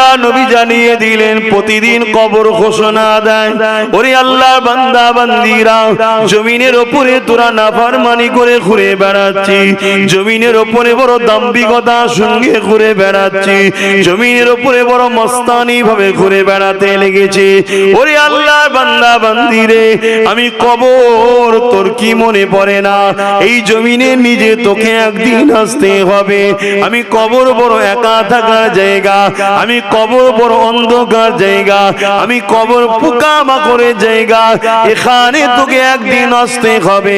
আল্লাহ নবী জানিয়ে দিলেন প্রতিদিন কবর ঘোষণা দেয়, ওরে আল্লাহর বান্দা বান্দিরা, জমিনের উপরে তোরা নাফরমানি করে ঘুরে বেড়াচ্ছি, জমিনের উপরে বড় দাম্ভিকতার সঙ্গে ঘুরে বেড়াচ্ছি, জমিনের উপরে বড় মস্তানি ভাবে ঘুরে বেড়াতে লেগেছে। ওরে আল্লাহর বান্দা বান্দিরে, আমি কবর তোর কি মনে পড়ে না? এই জমিনে নিজে তোকে একদিন আসতে হবে। আমি কবর বড় একা থাকার জায়গা, আমি কবর বড় অন্ধকার জায়গা, আমি কবর পোকামাকড়ের জায়গা, এখানে তোকে একদিন আসতে হবে।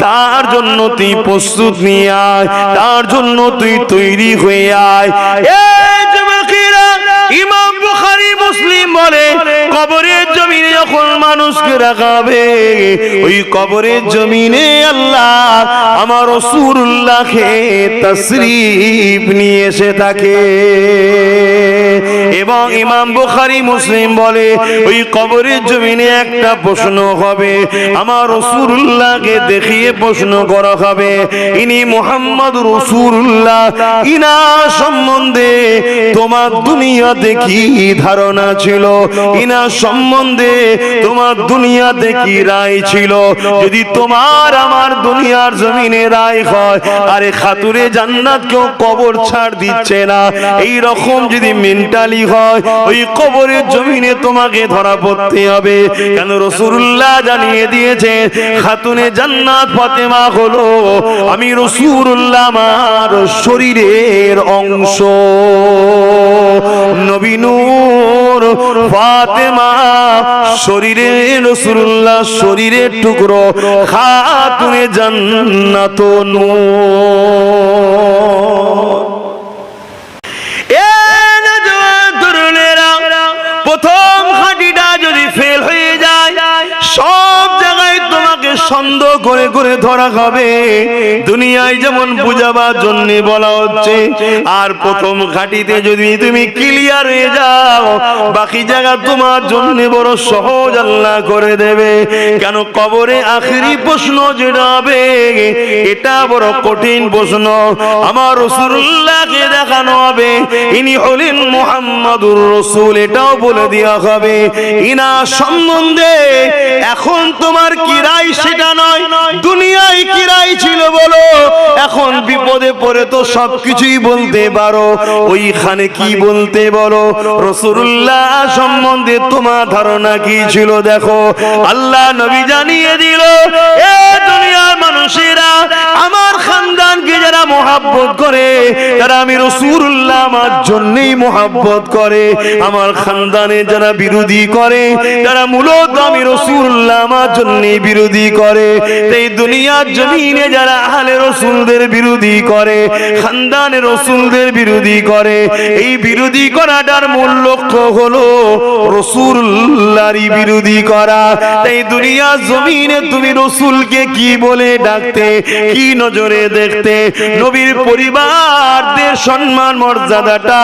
তার জন্য তুই প্রস্তুত নিয়ে আয়, তার জন্য তুই তৈরি হয়ে আয়। এই যুবকেরা, ইমাম বুখারী মুসলিম বলে কবরের জমিনে যখন মানুষকে রাখাবে, ওই কবরের জমিনে আল্লাহ আমার রাসূলুল্লাহকে তাশরীফ নিয়ে এসে থাকে। এবং ইমাম বুখারী মুসলিম বলে ওই কবরের জমিনে একটা প্রশ্ন হবে, আমার রাসূলুল্লাহকে দেখিয়ে প্রশ্ন করা হবে, ইনি মুহাম্মদ রাসূলুল্লাহ, ইনা সম্বন্ধে তোমার দুনিয়াতে কি ধারণা ছিল, ইনা সম্বন্ধে তোমার দুনিয়াতে কি রায় ছিল? যদি তোমার আমার দুনিয়ার জমিনে রায় হয়, আরে খাতুরে জান্নাত কেউ কবর ছাড় দিচ্ছে না, এই রকম যদি মেন্টালি হয়, ওই কবরের জমিনে তোমাকে ধরা পড়তে হবে। কেন রাসূলুল্লাহ জানিয়ে দিয়েছে, খাতুনে জান্নাত ফাতেমা হলো আমি রাসূলুল্লাহ আমার শরীরের অংশ। নবী নূর ফাতেমা শরীরে রাসূলুল্লাহ শরীরের টুকরো, খাতুনে জান্নাত নূর। প্রথম খাঁটিটা যদি ফেল হয়ে যায়, সব জায়গায় তোমাকে সন্দেহ করে করে ধরা হবে। দুনিয়ায় যেমন বুঝাবার জন্য বলা হচ্ছে, আর প্রথম ঘাটিতে যদি তুমি ক্লিয়ার হয়ে যাও, বাকি জায়গা তোমার জন্য বড় সহজ আল্লাহ করে দেবে। কেন কবরে আখেরি প্রশ্ন যেটা হবে, এটা বড় কঠিন প্রশ্ন। আমার রাসূলুল্লাহকে দেখানো হবে ইনি হলেন মুহাম্মাদুর রাসূল, এটাও বলে দেওয়া হবে। ইনা সম্বন্ধে এখন তোমার কি রায় সেটা নয়, দুনিয়ায় কি রায় ছিল বলো, এখন বিপদে পড়ে তো সবকিছুই বলতে পারো, ওইখানে কি বলতে বলো? রাসূলুল্লাহ সম্বন্ধে তোমার ধারণা কি ছিল দেখো। আল্লাহ নবী জানিয়ে দিল, এ দুনিয়ার মানুষেরা, আমার খানদানকে যারা মহব্বত করে, তারা আমি রাসূলুল্লাহ আমার জন্যই মহব্বত করে। আমার খানদানে যারা বিরোধী করে, তারা মূলত আমি রাসূলুল্লাহ আমার জন্যই বিরোধী করে। এই দুনিয়ার জমিনে যারা আহলে রাসূলদের বিরোধী করে, খানদানে রাসূলদের বিরোধী করে, এই বিরোধী করাটার মূল লক্ষ্য হলো রাসূলুল্লাহরই বিরোধী করা। তাই দুনিয়ার জমিনে তুমি রাসূলকে কি বলে ডাকতে, কি নজরে দেখতে? নবীর পরিবারদের সম্মান মর্যাদাটা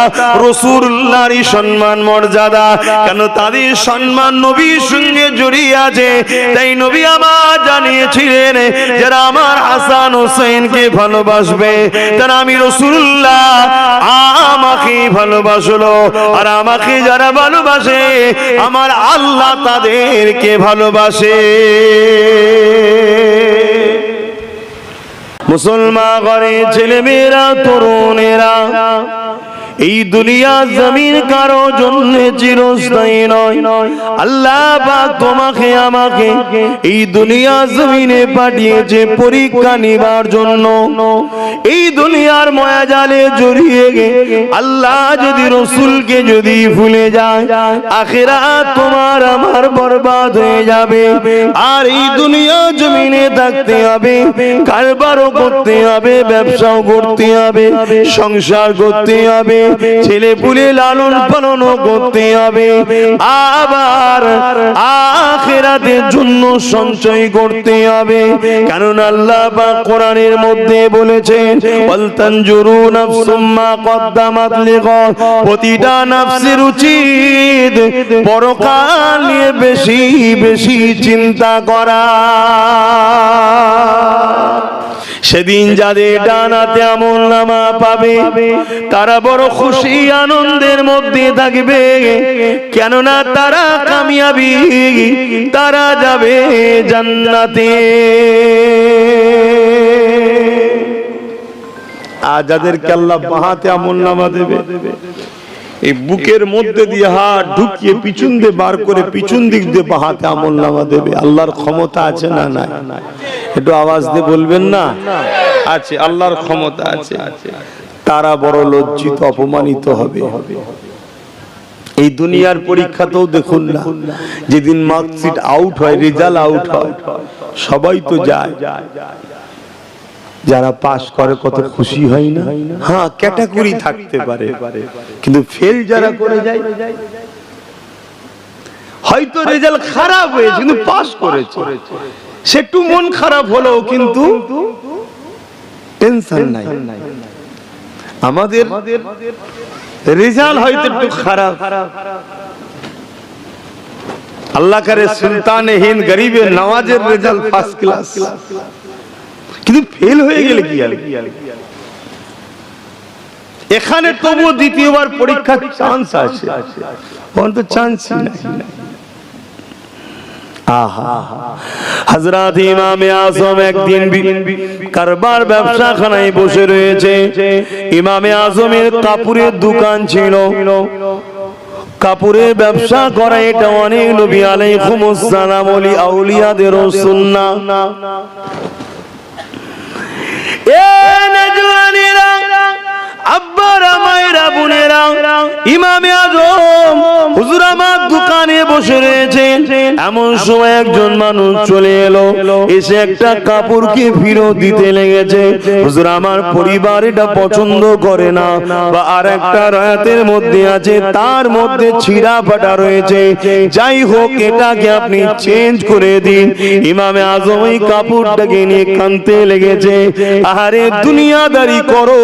রাসূলুল্লাহরই সম্মান মর্যাদা। কেন তাদের সম্মান নবীর সঙ্গে জড়িয়ে আছে। তাই নবী আমার জানিয়েছিলেন, যারা আমার হাসান হোসেনকে ভালোবাসবে, তারা আমি রাসূলুল্লাহ আমাকে ভালোবাসলো, আর আমাকে যারা ভালোবাসে আমার আল্লাহ তাদেরকে ভালোবাসে। মুসলমান ঘরে ছেলেমেয়েরা, তরুণেরা, এই দুনিয়া জমিন কারো জন্য চিরস্থায়ী নয়। আল্লাহ পাক তোমাকে আমাকে এই দুনিয়া জমিনে পাঠিয়েছে পরীক্ষা নিবার জন্য। এই দুনিয়ার মায়াজালে জড়িয়ে গে আল্লাহ যদি রাসূলকে যদি ভুলে যায়, আখিরাত তোমার আমার বরবাদ হয়ে যাবে। আর এই দুনিয়া জমিনে থাকতে হবে, কারবারও করতে হবে, ব্যবসাও করতে হবে, সংসার করতে হবে, ছেলে পুলে লালন পালন করতে হবে, আবার আখিরাতের জন্য সঞ্চয় করতে হবে। কারণ আল্লাহ পাক কোরআনের মধ্যে বলেছেন, ওয়াল তানজুরু নাফসুম মা কদ্দামাত লিগাদ, প্রতিটা নফসের উচিত পরকাল নিয়ে বেশি বেশি চিন্তা করা। সেদিন যাদের ডানাতে আমলনামা পাবে তারা বড় খুশি আনন্দের মধ্যে থাকবে, কেননা তারা কামিয়াবি, তারা যাবে জান্নাতে। আর যাদেরকে আল্লাহ বাহাতে আমলনামা দেবে, এই বুকের মধ্যে দিয়ে হাত ঢুকিয়ে পিছন দিয়ে বার করে পিছন দিক দিয়ে বাহাতে আমলনামা দেবে। আল্লাহর ক্ষমতা আছে না নাই? একটু আওয়াজ দিয়ে বলবেন না? আছে, আল্লাহর ক্ষমতা আছে। তারা বড় লজ্জিত অপমানিত হবে। এই দুনিয়ার পরীক্ষাতেও দেখুন না, যেদিন মার্কশিট আউট হয়, রেজাল্ট আউট হয়, সবাই তো যায়, যারা পাস করে কত খুশি হয় না? হ্যাঁ, ক্যাটাগরি থাকতে পারে, কিন্তু ফেল যারা করে যায়, হয়তো রেজাল্ট খারাপ হয়েছে কিন্তু পাস করেছে, সে একটু মন খারাপ হলো কিন্তু টেনশন নাই। আমাদের রেজাল্ট হয়তো একটু খারাপ, আল্লাহ করে সুলতানে হিন্দ গরিবের নওয়াজের রেজাল্ট ফার্স্ট ক্লাস, কিন্তু ফেল হয়ে গেলে কি হবে? এখানে তবু দ্বিতীয়বার পরীক্ষার চান্স আছে, অন্ত চান্সই নাই। হযরত ইমামে আযম একদিন কারবার ব্যবসাখানায় বসে রয়েছে। ইমামে আযমের কাপড়ের দোকান ছিল, কাপড়ের ব্যবসা করা এটা অনেক নবী আলাইহিমুস সালাম ওলি আউলিয়াদের সুন্নাহ। এ নজওয়ানেরা, আব্বারা, মায়েরা, বোনেরা, ইমামে আযম হুজুর আমার দোকানে বসে রয়েছেন। এমন সময় একজন মানুষ চলে এলো, এসে একটা কাপড়কে ফেরত দিতে লেগেছে। হুজুর আমার পরিবার এটা পছন্দ করে না, বা আর একটা রায়াতের মধ্যে আছে তার মধ্যে ছিঁড়া ফাটা রয়েছে, যাই হোক এটাকে আপনি চেঞ্জ করে দিন। ইমামে আযম ওই কাপড়টাকে নিয়ে কাঁদতে লেগেছে। আরে দুনিয়াদারি করো,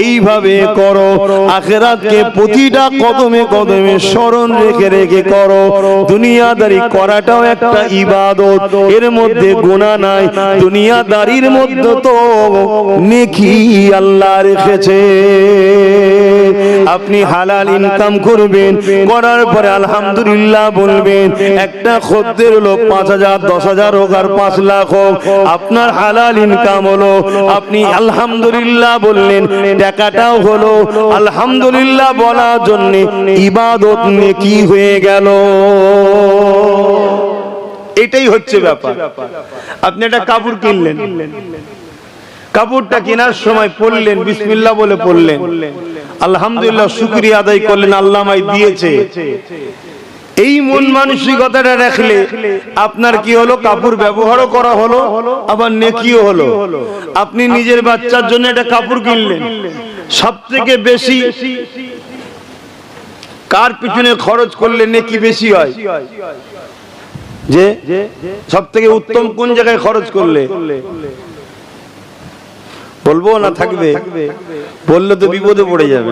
এইভাবে করো, আখিরাতকে প্রতিটা কদমে কদমে স্মরণ রেখে রেখে করো। দুনিয়াদারি করাটাও একটা ইবাদত, এর মধ্যে গুনাহ নাই। দুনিয়াদারির মধ্যে তো নেকি আল্লাহ রেখেছে। আপনি হালাল ইনকাম করবেন, করার পরে আলহামদুলিল্লাহ বলবেন। একটা খদ্দের হলো 5,000, 10,000 হোক আর 5 লাখ হোক, আপনার হালাল ইনকাম হলো, আপনি আলহামদুলিল্লাহ বললেন, টাকাটাও হলো। আলহামদুলিল্লাহ বলার জন্য ইবাদত নেকি হয়ে গেল। এটাই হচ্ছে ব্যাপার। আপনি একটা কাপড় কিনলেন, কাপড়টা কেনার সময় পড়লেন, বিসমিল্লাহ বলে পড়লেন, আলহামদুলিল্লাহ শুকরিয়া আদায় করলেন, আল্লাহ আমায় দিয়েছে। এই মন মানসিকতাটা রাখলে আপনার কি হলো? কাপড় ব্যবহারও করা হলো, আবার নেকিও হলো। আপনি নিজের বাচ্চার জন্য একটা কাপড় কিনলেন, সবথেকে বেশি কার পিছনে খরচ করলে নেকি বেশি হয়? যে সবথেকে উত্তম কোন জায়গায় খরচ করলে? বলবো না থাকবে? বললে তো বিপদে পড়ে যাবে,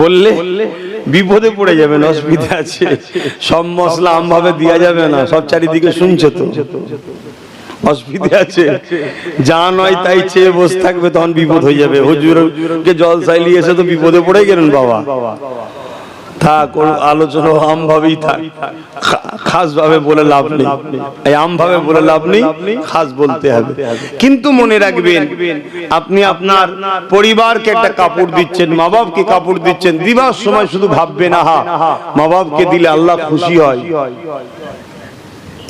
বললে বিপদে পড়ে যাবেন, অসুবিধা আছে। সব মশলা আমভাবে দেওয়া যাবে না, সব চারিদিকে শুনছে তো, অসুবিধা আছে। যা নয় তাই চেয়ে বসে থাকবে, তখন বিপদ হয়ে যাবে। হুজুরকে জল চাইলি এসে তো বিপদে পড়ে গেলেন বাবা। থাক, আলোচনা আম ভাবেই থাক, খাস ভাবে বলে লাভ নেই। এই আম ভাবে বলে লাভ নেই, খাস বলতে হবে। কিন্তু মনে রাখবেন, আপনি আপনার পরিবারকে একটা কাপড় দিচ্ছেন, মা বাপকে কাপড় দিচ্ছেন, দিবার সময় শুধু ভাববেন, আহা মা বাপকে দিলে আল্লাহ খুশি হয়,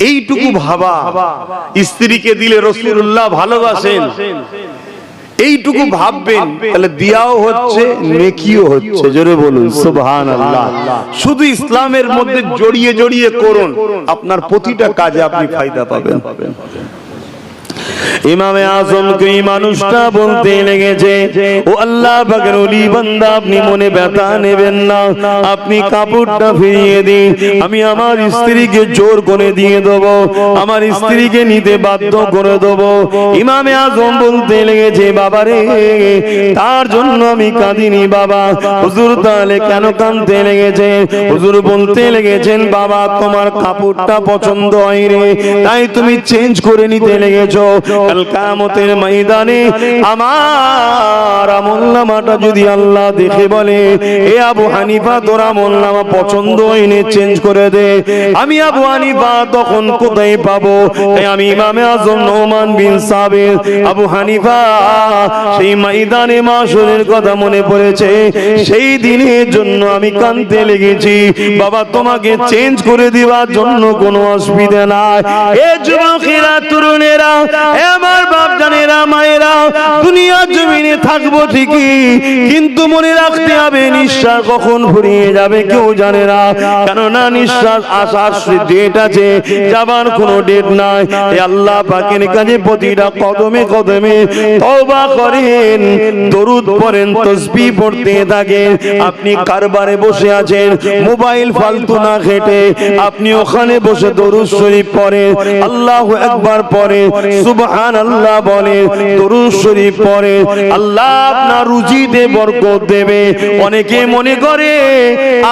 এইটুকু ভাবা। স্ত্রীকে দিলে রাসূলুল্লাহ ভালোবাসেন, এইটুকু ভাববেন, তাহলে দিয়াও হচ্ছে, নেকিও হচ্ছে। জোরে বলুন সুবহানাল্লাহ। শুধু ইসলামের মধ্যে জড়িয়ে জড়িয়ে করুন, আপনার প্রতিটা কাজে আপনি ফায়দা পাবেন। ইমামে আজমকে এই মানুষটা বলতে লেগেছে, ও আল্লাহ পাকের ওলি বান্দা, আপনি মনে ব্যথা নেবেন না, আপনি কাপড়টা ফিরিয়ে দিন, আমি আমার স্ত্রীকে জোর করে দিয়ে দেব, আমার স্ত্রীকে নিতে বাধ্য করে দেব। ইমামে আজম বলতে লেগেছে, বাবা রে, তার জন্য আমি কাঁদিনি বাবা। হুজুর তাহলে কেন কাঁদতে লেগেছে? হুজুর বলতে লেগেছেন, বাবা তোমার কাপড়টা পছন্দ হয় রে, তাই তুমি চেঞ্জ করে নিতে লেগেছো। কাল কিয়ামতের ময়দানে আমার আমলনামাটা যদি আল্লাহ দেখে বলে, এ আবু হানিফা তোর আমলনামা পছন্দ হয়নি, চেঞ্জ করে দে, আমি আবু হানিফা তখন কোথায় পাবো? আমি ইমামে আজম নোমান বিন সাবির আবু হানিফা সেই ময়দানে মাশরের কথা মনে পড়েছে, সেই দিনের জন্য আমি কাঁদতে লেগেছি। বাবা তোমাকে চেঞ্জ করে দেওয়ার জন্য কোনো অসুবিধা নাই। এ যুবকেরা, তরুণেরা, আমার বাপ জানেরা, মায়েরা, দুনিয়ার জমিনে থাকবো ঠিকই, কিন্তু মনে রাখতে হবে নিঃশ্বাস কখন ফুরিয়ে যাবে কেউ জানে না। কেননা নিঃশ্বাস আসার ডেট আছে, যাবার কোনো ডেট নাই। আল্লাহ পাকের কাছে প্রতিটা কদমে কদমে তওবা করেন, দরুদ পড়েন, তাসবিহ পড়তে থাকেন। আপনি কারবারে বসে আছেন, মোবাইল ফালতু না ঘেটে আপনি ওখানে বসে দরুদ শরীফ পড়েন, আল্লাহু আকবার পড়েন, সুবহানাল্লাহ বলেন, দরুদ শরীফ পড়েন, আল্লাহ আপনার রুজিতে বরকত দেবে। অনেকে মনে করে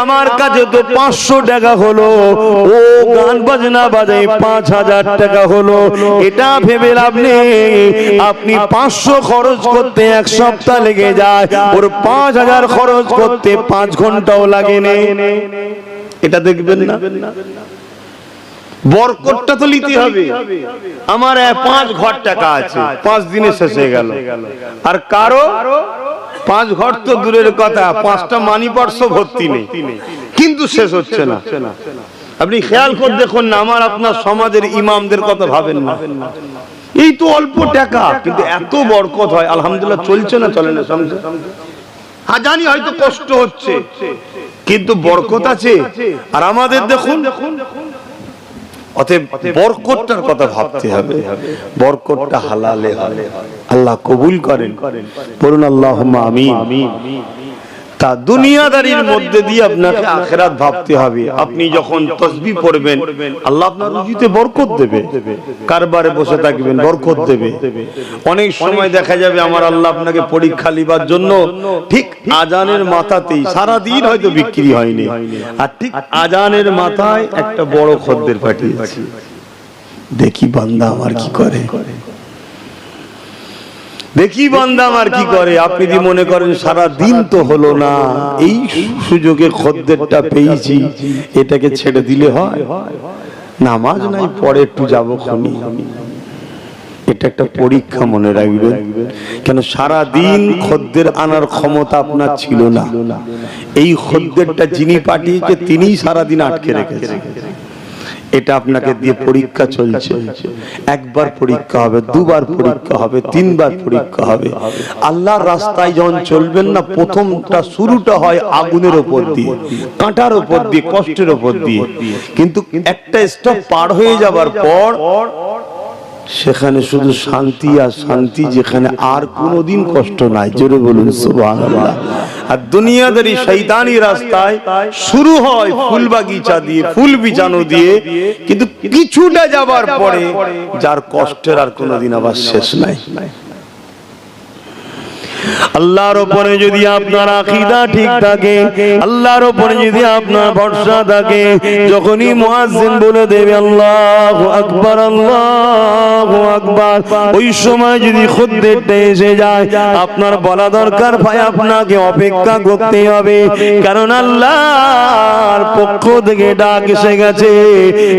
আমার কাছে তো 500 টাকা হলো, ও গান বাজনা বাজাই 5000 টাকা হলো, এটা ভেবে লাভ নেই। আপনি 500 খরচ করতে এক সপ্তাহ লেগে যায়, ওর 5000 খরচ করতে 5 ঘন্টাও লাগে না। এটা দেখবেন না, বরকতটা তো নিতে হবে। আমার 5 ঘর টাকা আছে, 5 দিনে শেষ হয়ে গেল, আর কারো 5 ঘর তো দূরের কথা, 5টা মানি পার্স ভর্তি নেই, কিন্তু শেষ হচ্ছে না। আপনি খেয়াল করে দেখুন না, আমার আপনার সমাজের ইমামদের কথা ভাবেন না, এই তো অল্প টাকা কিন্তু এত বরকত হয়। আলহামদুলিল্লাহ চলছে না, চলে না, হ্যাঁ জানি হয়তো কষ্ট হচ্ছে, কিন্তু বরকত আছে। আর আমাদের দেখুন, অতএব বরকতটার কথা ভাবতে হবে, বরকতটা হালালে হবে, আল্লাহ কবুল করেন, বলুন আল্লাহুম্মা আমিন। তা দুনিয়াদারির মধ্যে দিয়ে আপনাকে আখিরাত ভাবতে হবে। আপনি যখন তাসবিহ পড়বেন, আল্লাহ আপনার রুজিতে বরকত দেবে, কারবারে বসে থাকবেন, বরকত দেবে। অনেক সময় দেখা যাবে আমার আল্লাহ আপনাকে পরীক্ষা লিবার জন্য ঠিক আজানের মাথাতেই, সারা দিন হয়তো বিক্রি হয়নি, আর ঠিক আজানের মাথায় একটা বড় খদ্দের পাঠিয়েছে, দেখি বান্দা আমার কি করে, দেখি বান্দা আমার কি করে। আপনি যদি মনে করেন সারা দিন তো হলো না, এই সুযোগে খদ্দেরটা পেয়েছি, এটাকে ছেড়ে দিলে হয়? নামাজ নাই, পরে একটু যাবো খনি, এটা একটা পরীক্ষা, মনে রাখবেন। কেন সারা দিন খদ্দের আনার ক্ষমতা আপনার ছিল না, এই খদ্দেরটা যিনি পাঠিয়েছে তিনিই সারা দিন আটকে রেখেছে। এটা আপনাকে দিয়ে পরীক্ষা চলছে, একবার পরীক্ষা হবে, দুবার পরীক্ষা হবে, 3 বার পরীক্ষা হবে। আল্লাহর রাস্তায় যখন চলবেন না, প্রথমটা শুরুটা হয় আগুনের উপর দিয়ে, কাঁটার উপর দিয়ে, কষ্টের উপর দিয়ে, কিন্তু একটা স্টপ পার হয়ে যাবার পর সেখানে শুধু শান্তি আর শান্তি, যেখানে আর কোনোদিন কষ্ট নাই। জোরে বলুন সুবহানাল্লাহ। আর দুনিয়াদারি শয়তানি রাস্তায় শুরু হয় ফুল বাগিচা দিয়ে, ফুল বিছানো দিয়ে, কিন্তু কিছুটা যাবার পরে যার কষ্টের আর কোনোদিন আবার শেষ নাই। আল্লাহর উপরে যদি আপনার আকীদা ঠিক থাকে, আল্লাহর উপরে যদি আপনার ভরসা থাকে, যখনই মুয়াজ্জিন বলে দেবে আল্লাহু আকবার, আল্লাহু আকবার, ওই সময় যদি খদ্দেরটা এসে যায়, আপনার বলা দরকার ভাই আপনাকে অপেক্ষা করতে হবে, কারণ আল্লাহর পক্ষ থেকে ডাক এসে গেছে,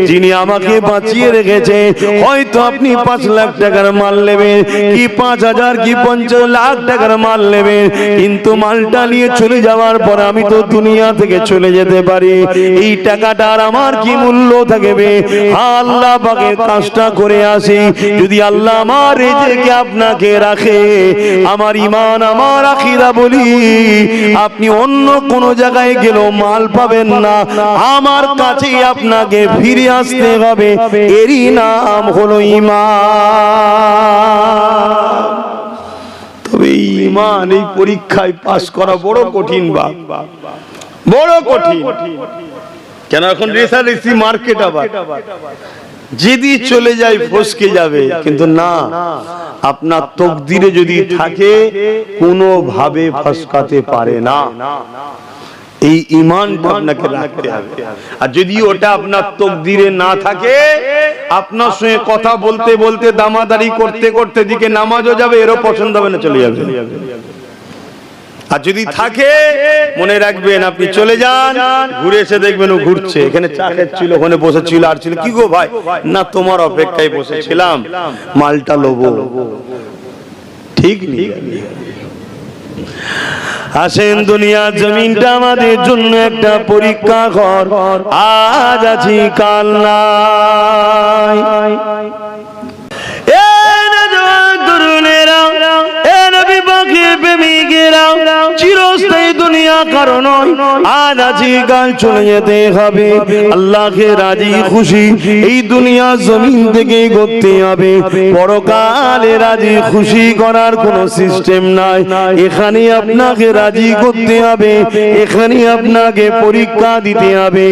যিনি আমাকে বাঁচিয়ে রেখেছে। হয়তো আপনি 5 লাখ টাকার মাল নেবেন, কি 5000 কি 50 লাখ টাকার টাকার মাল নেবেন, কিন্তু মালটা নিয়ে চলে যাওয়ার পর আমি তো দুনিয়া থেকে চলে যেতে পারি, এই টাকাটার আমার কি মূল্য থাকবে? আল্লাহ পাকের কাজটা করে আসি, যদি আল্লাহ আমার রিজিকে আপনাকে রাখে, আমার ঈমান আমার আখিরা বলি, আপনি অন্য কোন জায়গায় গেলেও মাল পাবেন না, আমার কাছেই আপনাকে ফিরে আসতে হবে। এরই নাম হলো ঈমান। তবে ঈমান এই পরীক্ষায় পাস করা বড় কঠিন, বড় কঠিন। কেন এখন রেসারেসি মার্কেট, আবার যদি চলে যায় ফসকে যাবে, কিন্তু না, আপনার তকদিরে যদি থাকে কোনোভাবে ফসকাতে পারে না। এই ঈমানটা আপনাকে রাখতে হবে। আর যদি ওটা আপনার তকদিরে না থাকে, আপনার সঙ্গে কথা বলতে বলতে দামাদারি করতে করতে দিকে নামাজও যাবে, এরও পছন্দ হবে না, চলে যাবে। আর যদি থাকে, মনে রাখবেন, আপনি চলে যান, ঘুরে এসে দেখবেন ও ঘুরছে, এখানে চা খাচ্ছিল, ওখানে বসেছিল, আর ছিল কি গো ভাই, না তোমার অপেক্ষায় বসেছিলাম, মালটা লোবো, ঠিক নেই। আসেন, দুনিয়া জমিনটা আমাদের জন্য একটা পরীক্ষা ঘর, আজ আছি কাল নাই। চিরস্থায়ী দুনিয়া কারণ আজ আছি কাল চলে যেতে হবে। আল্লাহকে রাজি খুশি এই দুনিয়া জমিন থেকে করতে হবে, পরকালে রাজি খুশি করার কোনো সিস্টেম নাই। এখানে আপনাকে রাজি করতে হবে, এখানে আপনাকে পরীক্ষা দিতে হবে।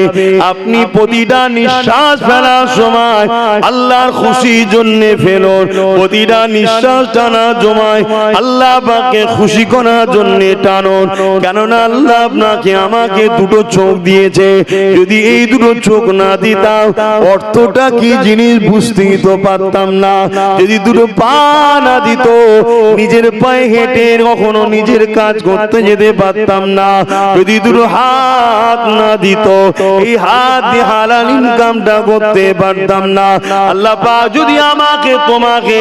আপনি প্রতিটা নিঃশ্বাস ফেলার সময় আল্লাহর খুশির জন্য ফেলুন, প্রতিটা নিঃশ্বাস টানার সময় আল্লাহ পাককে খুশি করার জন্য টানুন। কেননা আল্লাহ আপনাকে আমাকে দুটো চোখ দিয়েছে, যদি এই দুটো চোখ না দিতাম অর্থটা কি জিনিস বুঝতেই তো পারতাম না। যদি দুটো পা না দিত, নিজের পায়ে হেঁটে কখনো নিজের কাজ করতে যেতে পারতাম না। যদি দুটো হাত না দিত, এই হাত দিয়ে হালাল ইনকামটা করতে পারতাম না। আল্লাহ পাক যদি আমাকে তোমাকে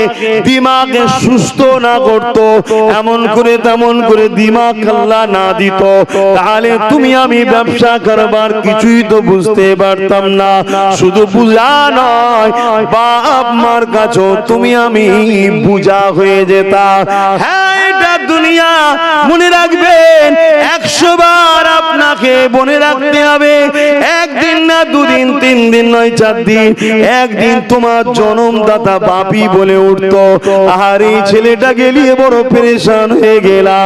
দিমাগে সুস্থ না করতো, এমন করে তেমন করে দিমাগ আল্লাহ না দিত, তাহলে তুমি আমি ব্যবসা করবার কিছুই তো বুঝতে পারতাম না। শুধু বুঝা নয়, বাপ মার কাছেও তুমি আমি বুঝা হয়ে যেতাম। হ্যাঁ, এটা দুনিয়া, মনে রাখবেন, 100 বার আপনাকে মনে রাখতে হবে। একদিন না, দুদিন, 3 দিন নয়, 4 দিন, একদিন তোমার জন্মদাতা বাপি বলে উঠতো, আরে এই ছেলেটা গেলিয়ে বড় পেরেশান হয়ে গেলা,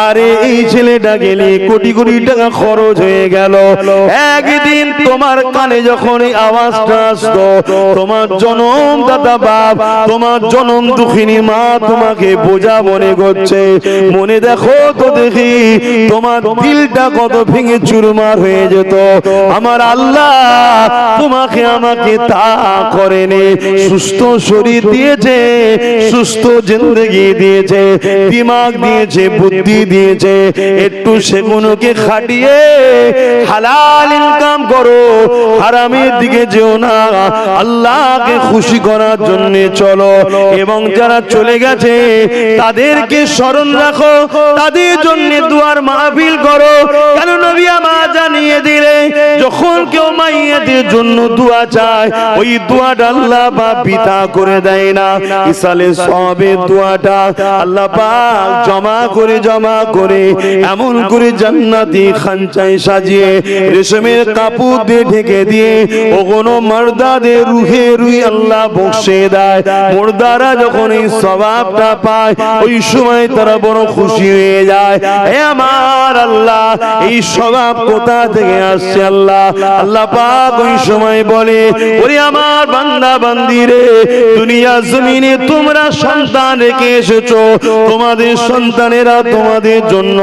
আরে এই ছেলেটা গেলে কোটি কোটি টাকা খরচ হয়ে গেল। একদিন তোমার কানে যখন এই আওয়াজটা আসতো, তোমার জন্মদাতা বাপ, তোমার জন্ম দুঃখিনী মা তোমাকে বোঝা মনে করছে, মনে দেখো তো দেখি তোমার দিলটা কত ভেঙে চুরমার হয়ে যেত। আমার আল্লাহ তোমাকে আমাকে তা করেনি, সুস্থ শরীর দিয়েছে, সুস্থ জিন্দেগি দিয়েছে, দিমাগ দিয়েছে, বুদ্ধি দিয়েছে। একটু সেগুলোকে খাটিয়ে হালাল ইনকাম করো, হারামের দিকে যেও না, আল্লাহকে খুশি করার জন্য চলো। এবং যারা চলে গেছে তাদেরকে স্মরণ রাখো, তাদের জন্য দুয়ার মাহফিল করো। কেন নবী আমার জানিয়ে দিলে, যখন কেউ মাইয়াদের জন্য দোয়া চায়, ওই দোয়াটা আল্লাহ পাক পিতা করে দেয় না। ইসালে সবের দোয়াটা আল্লাহ পাক জমা করে এমন করে জান্নাতি খানচায় সাজিয়ে রেশমের কাপড় দিয়ে ঢেকে দিয়ে ওগুলো মর্দাদের রুহে রুই আল্লাহ বক্সে দেয়। মুর্দারা যখন এই সওয়াবটা পায়, ওই সময় তারা বড় খুশি হয়ে যায়। হে আমার আল্লাহ, এই সওয়াব কোথা থেকে আসছে? আল্লাহ পাক ওই সময় বলে, ওরে আমার বান্দা বান্দিরে, দুনিয়া জমিনে তোমরা সন্তান রেখে এসেছো, তোমাদের সন্তানেরা তোমাদের জন্য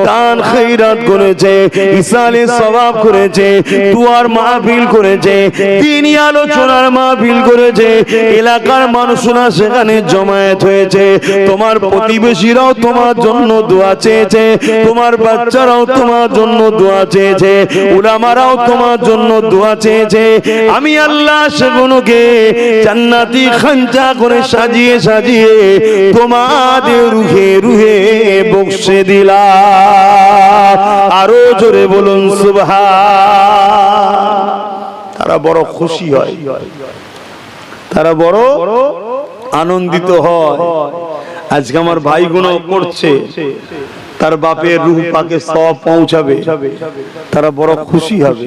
দান খৈরাত করেছে, ইসালে সওয়াব করেছে, দুয়ার মাহফিল করেছে, দ্বীনি আলোচনার মাহফিল করেছে, এলাকার মানুষরা সেখানে জমায়েত হয়েছে, তোমার প্রতিবেশীরাও তোমার জন্য দোয়া চেয়েছে, তোমার বাচ্চারাও তোমার জন্য দোয়া চেয়েছে। চেয়েছে, উলামারাও তোমার জন্য দোয়া চেয়েছে। আমি আল্লাহ সেগুলোকে জান্নাতি খাঞ্চা করে সাজিয়ে সাজিয়ে তোমাদের রুহে রুহে বক্সে দিলাম। আরো জোরে বলুন সুবহান। তারা বড় খুশি হয়, তারা বড় আনন্দিত হয়। আজকে আমার ভাইগুলো করছে, তার বাপের রূহ পাকে সব পৌঁছাবে, তারা বড় খুশি হবে।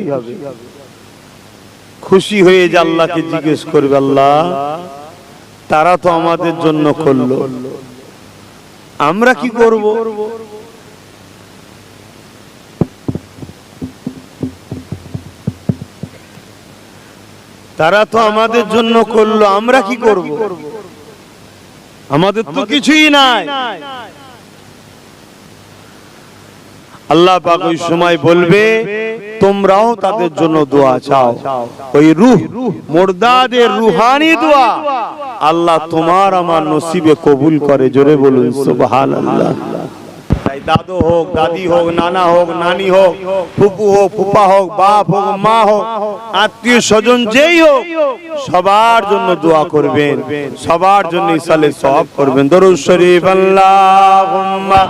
খুশি হয়ে যে আল্লাহকে জিজ্ঞেস করবে, আল্লাহ তারা তো আমাদের জন্য করলো, আমরা কি করব? তারা তো আমাদের জন্য করলো, আমরা কি করব? আমাদের তো কিছুই নাই। আল্লাহ পাক ওই সময় বলবে, তোমরাও তাদের জন্য দোয়া চাও। ওই রূহ মুর্দাদের রুহানি দোয়া আল্লাহ তোমার আমার নসিবে কবুল করে। জোরে বলুন সুবহানাল্লাহ। দাদু হোক, দাদি হোক, নানা হোক, নানি হোক, ফুপু হোক, ফুপা হোক, বাপ হোক, মা হোক, আত্মীয় স্বজন যেই হোক, সবার জন্য দোয়া করবেন, সবার জন্য ইসালে সওয়াব করবেন। দরুদ শরীফ। আল্লাহুম্মা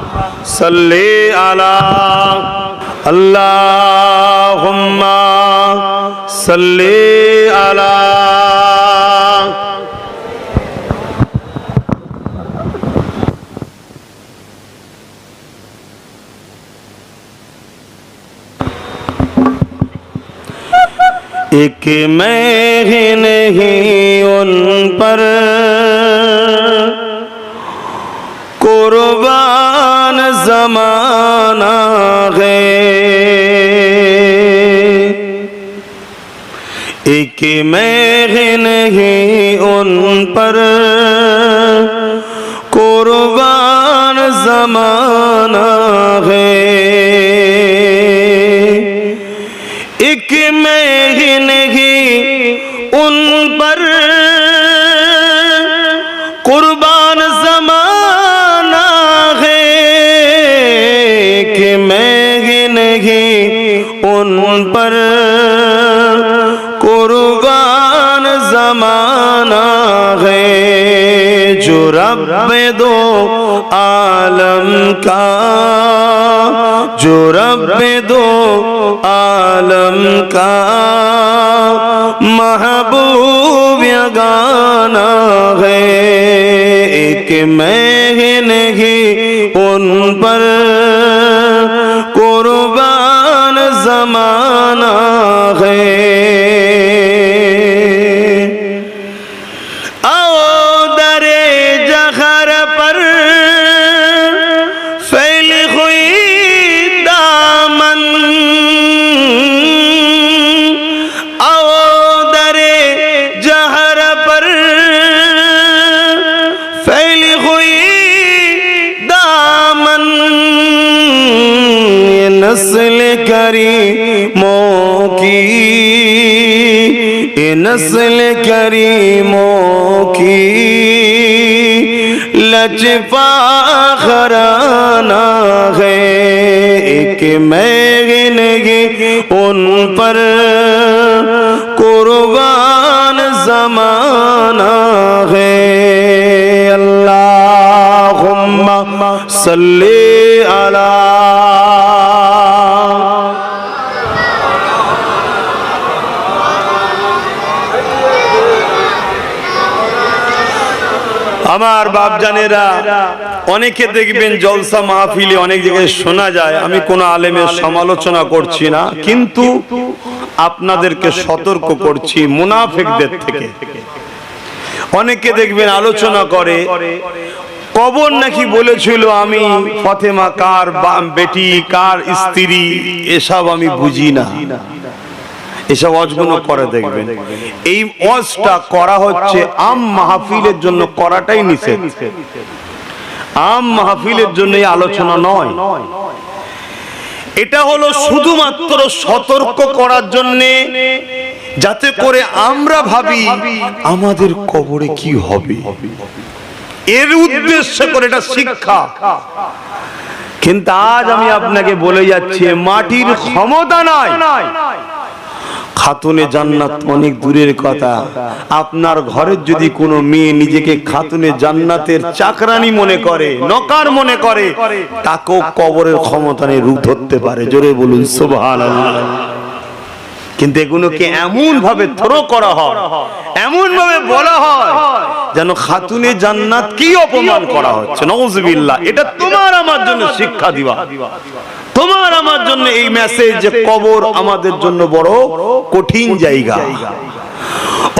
সাল্লি আলা, আল্লাহুম্মা সাল্লি আলা। एक मैं ही नहीं उन पर कुर्बान ज़माना है, एक मैं ही नहीं उन पर कुर्बान ज़माना है, एक मैं ही नहीं उन पर कुर्बान ज़माना है, कि मैं ही नहीं उन पर कुर्बान ज़माना है, जो रब दो आलम का, जो रब दो आलम का महबूब यगाना है, एक मैं ही नहीं उन पर कुर्बान ज़माना है। आओ दरे जहर पर फैली हुई दामन, आओ दरे जहर पर फैली हुई दामन, ये नस्ल करीमों की, ये नस्ल करीमों की लचपा खराना है, एक मैं ही नहीं उन पर कुर्बान ज़माना है। अल्लाहुम्मा सल्ली अला। আমার বাপজানেরা, অনেকে দেখবেন জলসা মাহফিলে অনেক জায়গায় শোনা যায়, আমি কোন আলেমের সমালোচনা করছি না, কিন্তু আপনাদেরকে সতর্ক করছি মুনাফিকদের থেকে। অনেকে দেখবেন আলোচনা করে, কবর নাকি বলেছিল আমি ফাতেমা কার বেটি, কার স্ত্রী, এসব আমি বুঝি না, এসব ওয়াজগুলো করে দেখবেন। এই ওয়াজটা করা হচ্ছে আম মাহফিলের জন্য, করাটাই নিষেধ। আম মাহফিলের জন্য এই আলোচনা নয়, এটা হলো শুধুমাত্র সতর্ক করার জন্য, যাতে করে আমরা ভাবি আমাদের কবরে কি হবে, এর উদ্দেশ্য করে এটা শিক্ষা। কিন্তু আজ আমি আপনাকে বলে যাচ্ছি মাটির ক্ষমতা নাই। খাতুনে জান্নাত অনেক দূরের কথা, আপনার ঘরের যদি কোনো মেয়ে নিজেকে খাতুনে জান্নাতের চাকরানি মনে করে, নকার মনে করে, তাকেও কবরের ক্ষমতা নিয়ে রূপ ধরতে পারে। জোরে বলুন সুবহানাল্লাহ। কিন্তু এগুলোকে এমন ভাবে থ্রো করা হয়, এমন ভাবে বলা হয় যেন খাতুনে জান্নাত কি অপমান করা হচ্ছে। নাউজুবিল্লাহ। এটা তোমার আমার জন্য শিক্ষা দিবা, তোমার আমার জন্য এই মেসেজ যে কবর আমাদের জন্য বড় কঠিন জায়গা।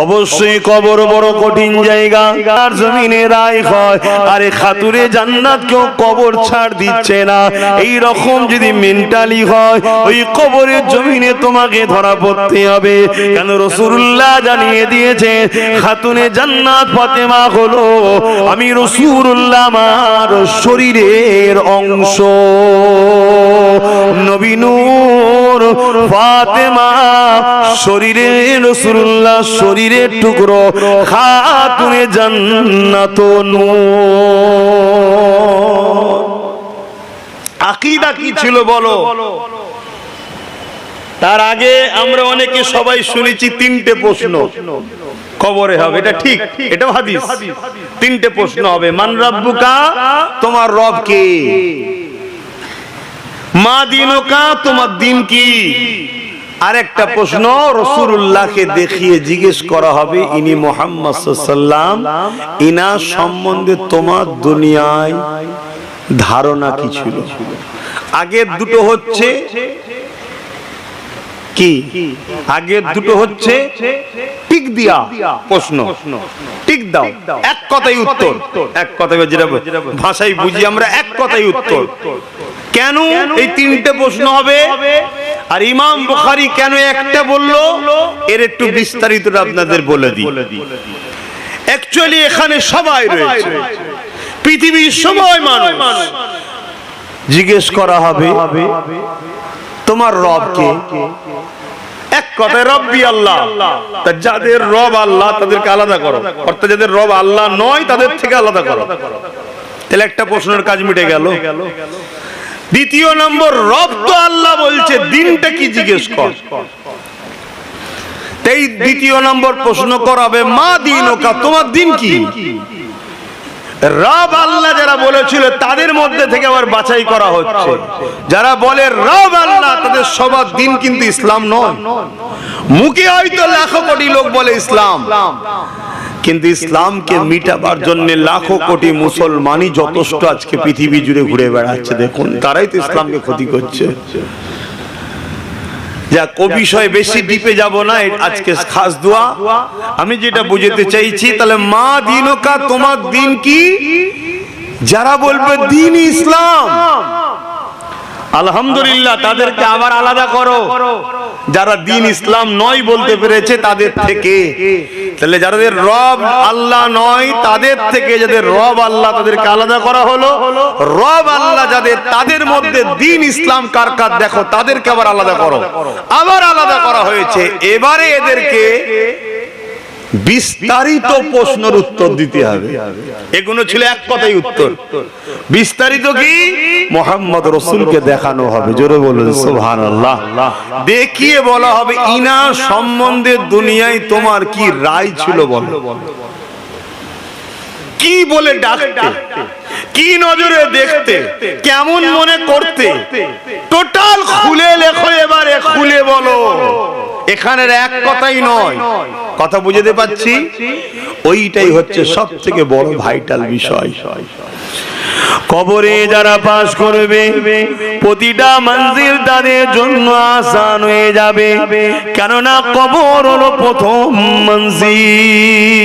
অবশ্যই কবর বড় কঠিন জায়গা। আর জমিনে রায় হয় আরে খাতুনে জান্নাত কেউ কবর ছাড় দিচ্ছে না, এই রকম যদি মেন্টালি হয় ওই কবরের জমিনে তোমাকে ধরা পড়তে হবে। কেন রাসূলুল্লাহ জানিয়ে দিয়েছে খাতুনে জান্নাত ফাতেমা হলো আমি রাসূলুল্লাহ আমার শরীরের অংশ। নবী নূর ফাতেমা শরীরের রাসূলুল্লাহ শরীরের টুকরো, খাতুনে জান্নাত নূর। আকীদা কি ছিল বলো? তার আগে আমরা অনেকে সবাই শুনেছি তিনটে প্রশ্ন কবরে হবে, এটা ঠিক, এটা হাদিস। তিনটে প্রশ্ন হবে, মান রাব্বুকা, তোমার রব কে? মা দিনুকা, তোমার দিন কি? আরেকটা প্রশ্ন রাসূলুল্লাহকে দেখিয়ে জিজ্ঞেস করা হবে ইনি মুহাম্মদ সাল্লাল্লাহু আলাইহি ওয়াসাল্লাম, ইনার সম্বন্ধে তোমার দুনিয়ায় ধারণা কি ছিল? আগের দুটো হচ্ছে কি? আগের দুটো হচ্ছে টিক দিয়া প্রশ্ন, টিক দাও, এক কথাই উত্তর, এক কথাই যেটা ভাষায় বুঝি আমরা এক কথাই উত্তর। কেন এই তিনটে প্রশ্ন হবে? আর ইমাম বুখারী কেন একটা বললো এর একটু বিস্তারিতটা আপনাদের বলে দিই। অ্যাকচুয়ালি এখানে সবাই রয়েছে, পৃথিবীর সবাই মানুষ। জিজ্ঞেস করা হবে তোমার রব কে? এক কথায় রব্বি আল্লাহ। তা যাদের রব আল্লাহ তাদেরকে আলাদা করো, অর্থাৎ যাদের রব আল্লাহ নয় তাদের থেকে আলাদা করো। তাহলে একটা প্রশ্নের কাজ মিটে গেল। দ্বিতীয় নম্বর, রব তো আল্লাহ বলছে, দিনটা কি জিজ্ঞেস কর। তাই দ্বিতীয় নম্বর প্রশ্ন করাবে মা দিনুকা, তোমার দিন কি? রব আল্লাহ যারা বলেছিল তাদের মধ্যে থেকে আবার বাছাই করা হচ্ছে। যারা বলে রব আল্লাহ তাদের সবার দিন কিন্তু ইসলাম নয়। মুখে হয়তো লাখো কোটি লোক বলে ইসলাম, কিন্তু ইসলামকে মিটাবার জন্য লাখো কোটি মুসলমানই যথেষ্ট আজকে পৃথিবী জুড়ে ঘুরে বেড়াচ্ছে। দেখুন তারাই তো ইসলামকে ক্ষতি করছে। যা কো বিষয়ে বেশি ডিপে যাব না, আজকে খাস দোয়া আমি যেটা বুঝাতে চাইছি। তাহলে মা দিনুকা, তোমার দিন কি? যারা বলবে দিন ইসলাম, আলহামদুলিল্লাহ তাদেরকে আবার আলাদা করো। যারা দিন ইসলাম নয় বলতে পেরেছে তাদের থেকে, তাহলে যাদের রব আল্লাহ নয় তাদের থেকে যাদের রব আল্লাহ তাদেরকে আলাদা করা হলো। রব আল্লাহ যাদের, তাদের মধ্যে দিন ইসলাম কার কার দেখো তাদেরকে আবার আলাদা করো। আবার আলাদা করা হয়েছে। এবারে এদেরকে বিস্তারিত প্রশ্নের উত্তর দিতে হবে। এগুলো ছিল এক কথাই উত্তর। বিস্তারিত কি? মুহাম্মদ রাসূলকে দেখানো হবে। জোরে বলুন সুবহানাল্লাহ। দেখিয়ে বলা হবে ইনার সম্বন্ধে দুনিয়ায় তোমার কি রায় ছিল বলো। কি বলে ডাকতে, কি নজরে দেখতে, কেমন মনে করতে, টোটাল খুলে লেখো। এবারে খুলে বলো। এখানের এক কথাই নয়, কথা বুঝতে পাচ্ছি? ওইটাই হচ্ছে সব থেকে বড় ভাইটাল বিষয়। কবরে যারা পাস করবে প্রতিটা মঞ্জিল তাদের জন্য আসান হয়ে যাবে, কেননা কবর হলো প্রথম মঞ্জিল।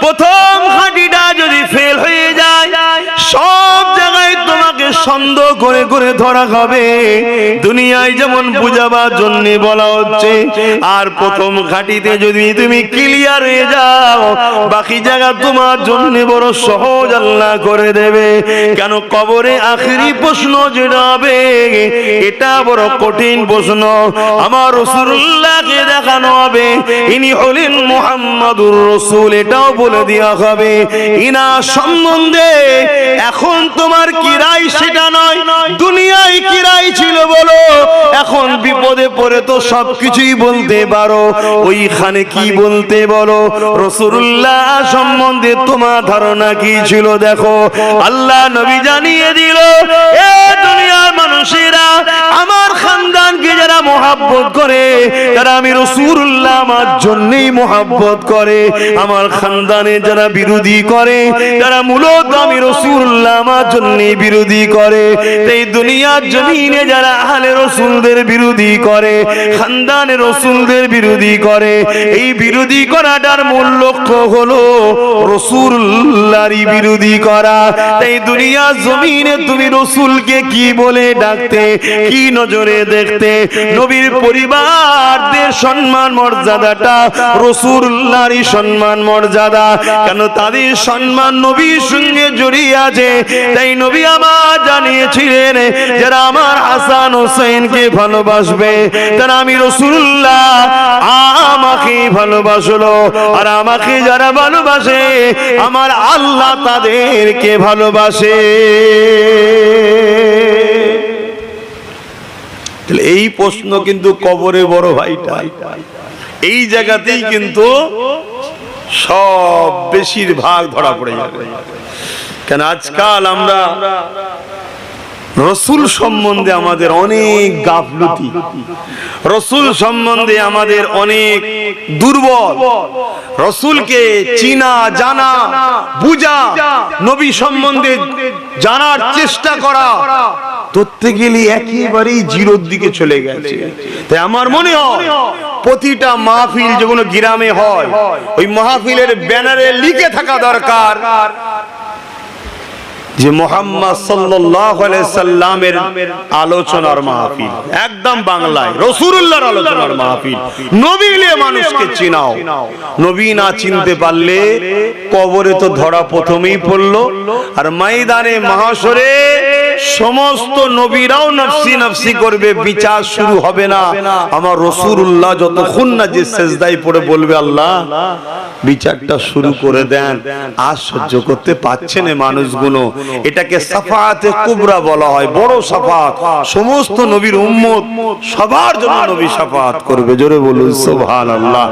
প্রথম হাঁটিটা যদি ফেল হয়ে যায় সব জায়গায় তোমাকে সন্দেহ করে করে ধরা হবে। দুনিয়ায় যেমন বুঝাবার জন্য বলা হচ্ছে, আর প্রথম ঘাটিতে যদি তুমি ক্লিয়ার হয়ে যাও, বাকি জায়গা তোমার জন্য বড় সহজ আল্লাহ করে দেবে। কেন কবরে আখেরি প্রশ্ন যেটা হবে, এটা বড় কঠিন প্রশ্ন। আমার রাসূলুল্লাহকে দেখানো হবে ইনি হলেন মুহাম্মাদুর রাসূল, এটাও বলে দেওয়া হবে। ইনা সম্বন্ধে এখন তোমার কি রায় সেটা নয়, দুনিয়ায় কি রায় ছিল বলো। এখন বিপদে পড়ে তো সবকিছুই বলতে পারো, ওইখানে কি বলতে বলো। রাসূলুল্লাহ সম্বন্ধে তোমার ধারণা কি ছিল দেখো। আল্লাহ নবী জানিয়ে দিল, এ দুনিয়ার মানুষেরা, আমার খানদানকে যারা মহব্বত করে, তারা আমি রাসূলুল্লাহ আমার জন্যই মহব্বত করে। আমার খানদানে যারা বিরোধী করে, তারা মূলত আমি রাসূলুল্লাহ আমার জন্যই বিরোধী করে। এই দুনিয়ার জমিনে যারা আহলে রাসূলদের বিরোধী করে, খানদানে রাসূলদের বিরোধী করে, এই বিরোধী করাটার মূল লক্ষ্য হলো রাসূলুল্লাহরই বিরোধী করা। তাই দুনিয়ার জমিনে তুমি রাসূলকে কি বলে ডাকতে, কি নজরে দেখতে। নবীর পরিবারদের সম্মান মর্যাদাটা রাসূলুল্লাহরই সম্মান মর্যাদা। কেন তাদের সম্মান নবীর সঙ্গে জড়িয়ে আছে। তাই নবী আমার জানিয়েছিলেন, যারা আমার হাসান হোসেনকে ভালোবাসবে, তারা আমি রাসূলুল্লাহ আমাকে ভালোবাসলো। আর আমাকে যারা ভালোবাসে, আমার আল্লাহ তাদেরকে ভালোবাসে। এই প্রশ্ন কিন্তু কবরে বড় ভাইটা, এই জায়গাতেই কিন্তু সব বেশিরভাগ ধরা পড়ে যাবে। কেন আজকাল আমরা রসুল সম্বন্ধে আমাদের অনেক গাফলতি, রসুল সম্বন্ধে আমাদের অনেক দুর্বল। রসুলকে চিনা, জানা, বুঝা, নবী সম্বন্ধে জানার চেষ্টা করা, ধরতে গেলে একেবারেই জিরোর দিকে চলে গেছে। তাই আমার মনে হয় প্রতিটা মাহফিল যেগুলো গ্রামে হয়, ওই মাহফিলের ব্যানারে লিখে থাকা দরকার যে মুহাম্মদ সাল্লাল্লাহু আলাইহি সাল্লামের আলোচনার মাহফিল, একদম বাংলায় রাসূলুল্লাহর আলোচনার মাহফিল। নবী নিয়ে মানুষকে চিনাও। নবী না চিনতে পারলে কবরে তো ধরা প্রথমেই পড়লো, আর ময়দানে মাহশরে সমস্ত নবীরাও নফসি নফসি করবে, বিচার শুরু হবে না। আমার রাসূলুল্লাহ যতক্ষণ না যে সেজদায় পড়ে বলবে আল্লাহ বিচারটা শুরু করে দেন, আর সহ্য করতে পারছে না মানুষগুলো। এটাকে শাফাআতে কুবরা বলা হয়, বড় শাফাআত। সমস্ত নবীর উম্মত সবার জন্য নবী শাফাআত করবে। জোরে বলুন সুবহানাল্লাহ।